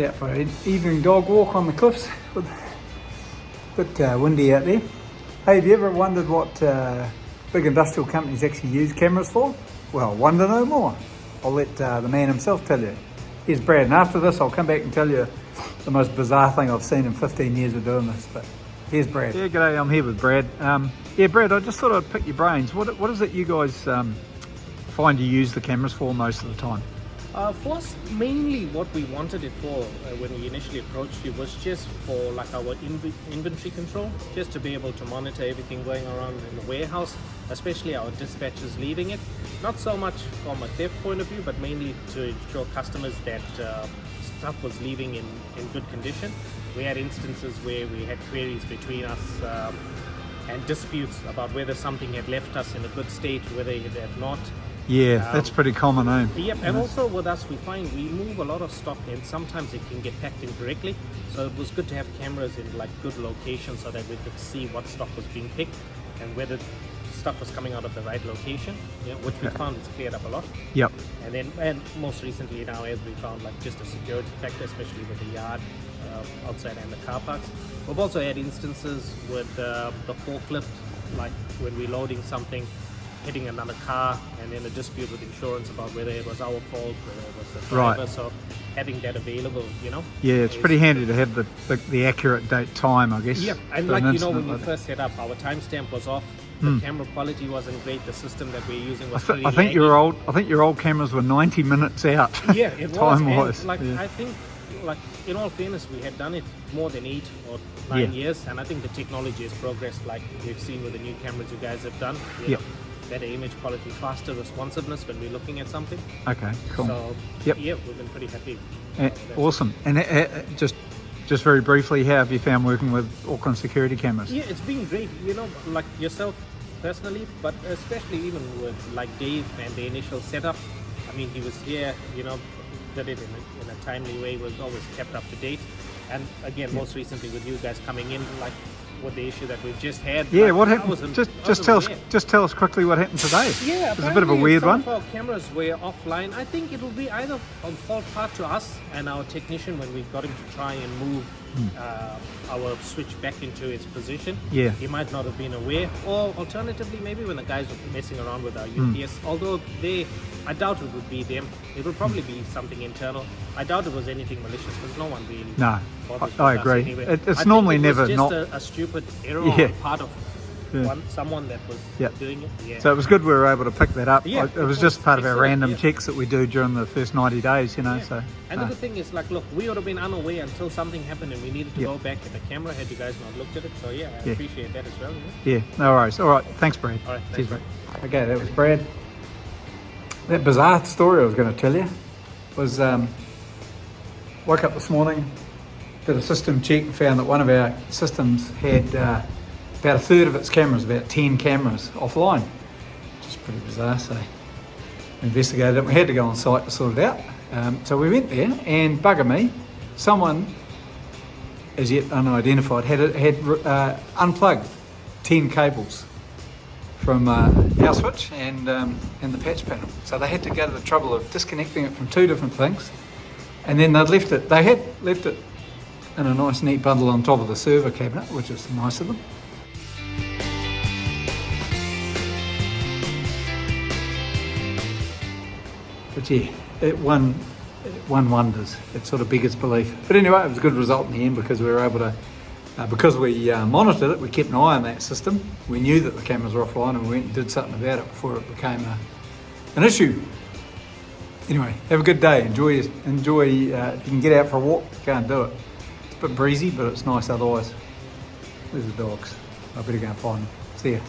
out for an evening dog walk on the cliffs. A bit windy out there. Hey, have you ever wondered what big industrial companies actually use cameras for? Well, wonder no more. I'll let the man himself tell you. Here's Brad, and after this I'll come back and tell you the most bizarre thing I've seen in 15 years of doing this. But here's Brad. Yeah, g'day, I'm here with Brad. Yeah, Brad, I just thought I'd pick your brains. What is it you guys find you use the cameras for most of the time? For us, mainly what we wanted it for when we initially approached you was just for like our inventory control, just to be able to monitor everything going around in the warehouse, especially our dispatchers leaving it. Not so much from a theft point of view, but mainly to ensure customers that stuff was leaving in good condition. We had instances where we had queries between us and disputes about whether something had left us in a good state, whether it had not. Yeah, that's pretty common, eh? Yep, and also with us, we find we move a lot of stock and sometimes it can get packed incorrectly. So it was good to have cameras in like good locations so that we could see what stock was being picked and whether stuff was coming out of the right location, which we found has cleared up a lot. Yep. And most recently now, as we found like just a security factor, especially with the yard outside and the car parks. We've also had instances with the forklift, like when we're loading something, hitting another car, and then a dispute with insurance about whether it was our fault, whether it was the driver. Right. So having that available, Yeah, it's pretty handy to have the accurate date time, I guess. Yeah, and like when we first set up, our timestamp was off. The camera quality wasn't great. The system that we're using was pretty I think your old cameras were 90 minutes out. Yeah, it was. Time-wise. I think, like in all fairness, we had done it more than 8 or 9 years, and I think the technology has progressed, like we've seen with the new cameras you guys have done. Better image quality, faster responsiveness when we're looking at something. Okay, cool. So yeah, we've been pretty happy. Awesome. And just very briefly, how have you found working with Auckland security cameras? Yeah, it's been great. Like yourself personally, but especially even with like Dave and the initial setup. I mean, he was here, did it in a timely way, was always kept up to date. And again, most recently with you guys coming in, like with the issue that we've just had. Yeah, what happened? Just tell us quickly what happened today. Yeah, it's a bit of a weird one. Some of our cameras were offline. I think it will be either on fault part to us and our technician when we got him to try and move our switch back into its position. Yeah, he might not have been aware, or alternatively, maybe when the guys were messing around with our UPS. Although I doubt it would be them. It would probably be something internal. I doubt it was anything malicious because no one really. No, I agree. Anyway. It's normally never just not a stupid error on part of someone that was doing it. Yeah. So it was good we were able to pick that up. Yeah, it was just part of our random checks that we do during the first 90 days, So. And the good thing is, like, look, we would have been unaware until something happened and we needed to go back at the camera had you guys not looked at it. So I appreciate that as well. Yeah, no worries. All right, thanks, Brad. All right, cheers, Brad. Okay, that was Brad. That bizarre story I was going to tell you was woke up this morning, did a system check and found that one of our systems had about a third of its cameras, about 10 cameras offline, which is pretty bizarre. So we investigated it. We had to go on site to sort it out. So we went there, and bugger me, someone as yet unidentified had unplugged 10 cables from our switch and the patch panel. So they had to go to the trouble of disconnecting it from 2 different things, and then they had left it in a nice neat bundle on top of the server cabinet, which is nice of them. But yeah, it won wonders. It sort of beggars belief. But anyway, it was a good result in the end because we were able to, because we monitored it, we kept an eye on that system. We knew that the cameras were offline and we went and did something about it before it became an issue. Anyway, have a good day. Enjoy. If you can get out for a walk, go and do it. It's a bit breezy, but it's nice otherwise. Where's the dogs? I better go and find them. See ya.